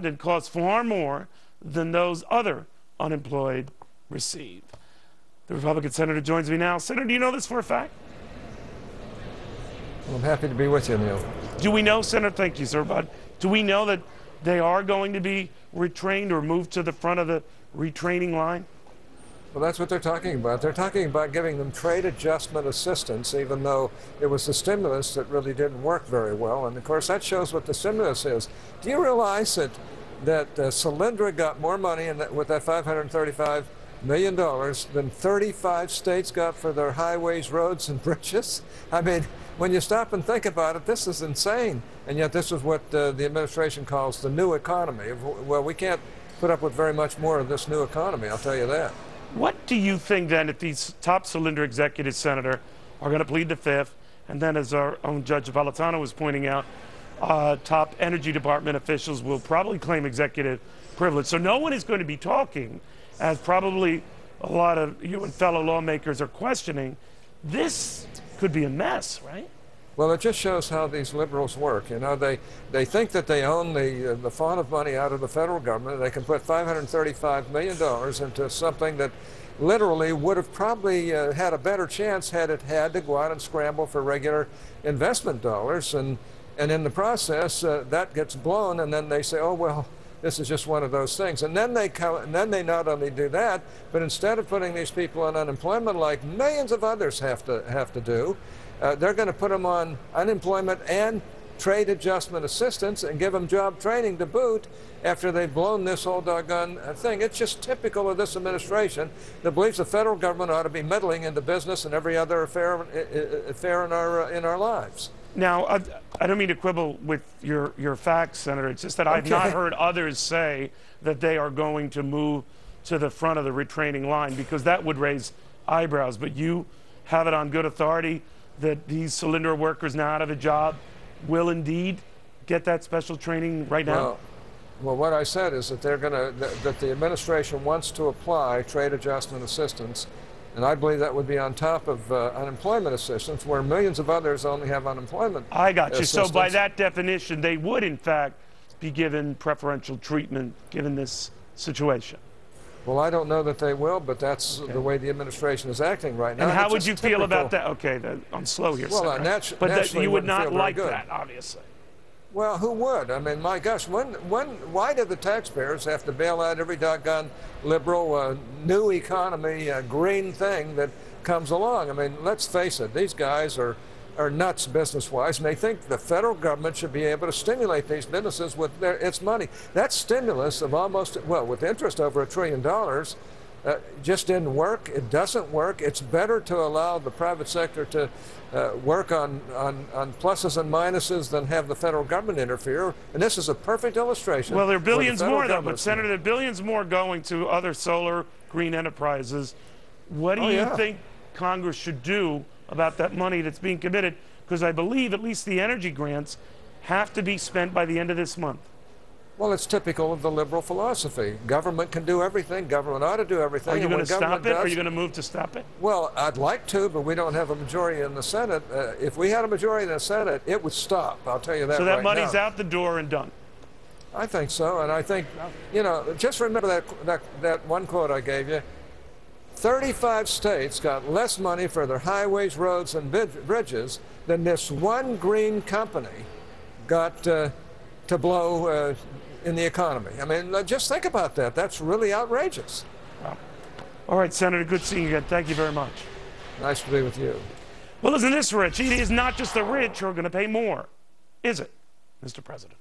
and costs far more than those other unemployed receive. The Republican senator joins me now. Senator, do you know this for a fact? Well, I'm happy to be with you, Neil. Do we know, Senator, thank you, sir, but do we know that they are going to be retrained or moved to the front of the retraining line? Well, that's what they're talking about. They're talking about giving them trade adjustment assistance, even though it was the stimulus that really didn't work very well. And of course, that shows what the stimulus is. Do you realize that Solyndra got more money with that $535 million than 35 states got for their highways, roads, and bridges? I mean, when you stop and think about it, this is insane. And yet this is what the administration calls the new economy. Well, we can't put up with very much more of this new economy, I'll tell you that. What do you think then if these top Solyndra executives, Senator, are going to plead the fifth, and then as our own Judge Napolitano was pointing out, top Energy Department officials will probably claim executive privilege. So no one is going to be talking, as probably a lot of you and fellow lawmakers are questioning. This could be a mess, right? Well, it just shows how these liberals work. You know, they think that they own the font of money out of the federal government. They can put $535 million into something that literally would have probably had a better chance had it had to go out and scramble for regular investment dollars. And in the process, that gets blown, and then they say, oh, well, this is just one of those things. And then they not only do that, but instead of putting these people on unemployment like millions of others have to do, they're going to put them on unemployment and trade adjustment assistance and give them job training to boot after they've blown this whole doggone thing. It's just typical of this administration that believes the federal government ought to be meddling into business and every other affair in our lives. Now, I don't mean to quibble with your facts, Senator. It's just that I've not heard others say that they are going to move to the front of the retraining line, because that would raise eyebrows. But you have it on good authority that these Solyndra workers now out of a job will indeed get that special training right now? Well, what I said is that that the administration wants to apply trade adjustment assistance, and I believe that would be on top of unemployment assistance, where millions of others only have unemployment I got you. assistance. So by that definition, they would in fact be given preferential treatment given this situation. Well, I don't know that they will, but that's the way the administration is acting right now. And how would you feel about that? Okay, I'm slow here, well, Senator. But you would not like good. that, obviously. Well, who would? I mean, my gosh, why do the taxpayers have to bail out every doggone liberal new economy green thing that comes along? I mean, let's face it, these guys are nuts business-wise, and they think the federal government should be able to stimulate these businesses with its money. That stimulus of almost, well, with interest over $1 trillion, just didn't work. It doesn't work. It's better to allow the private sector to work on pluses and minuses than have the federal government interfere. And this is a perfect illustration. Well, there are billions more, though, but Senator, there are billions more going to other solar green enterprises. What do you think Congress should do about that money that's being committed? Because I believe at least the energy grants have to be spent by the end of this month. Well, it's typical of the liberal philosophy. Government can do everything. Government ought to do everything. Are you going to stop it? Are you going to move to stop it? Well, I'd like to, but we don't have a majority in the Senate. If we had a majority in the Senate, it would stop. I'll tell you that right now. So that money's out the door and done. I think so, and I think, you know, just remember that one quote I gave you. 35 states got less money for their highways, roads, and bridges than this one green company got to blow in the economy. I mean, just think about that. That's really outrageous. Wow. All right, Senator, good seeing you again. Thank you very much. Nice to be with you. Well, isn't this rich? It is not just the rich who are going to pay more, is it, Mr. President?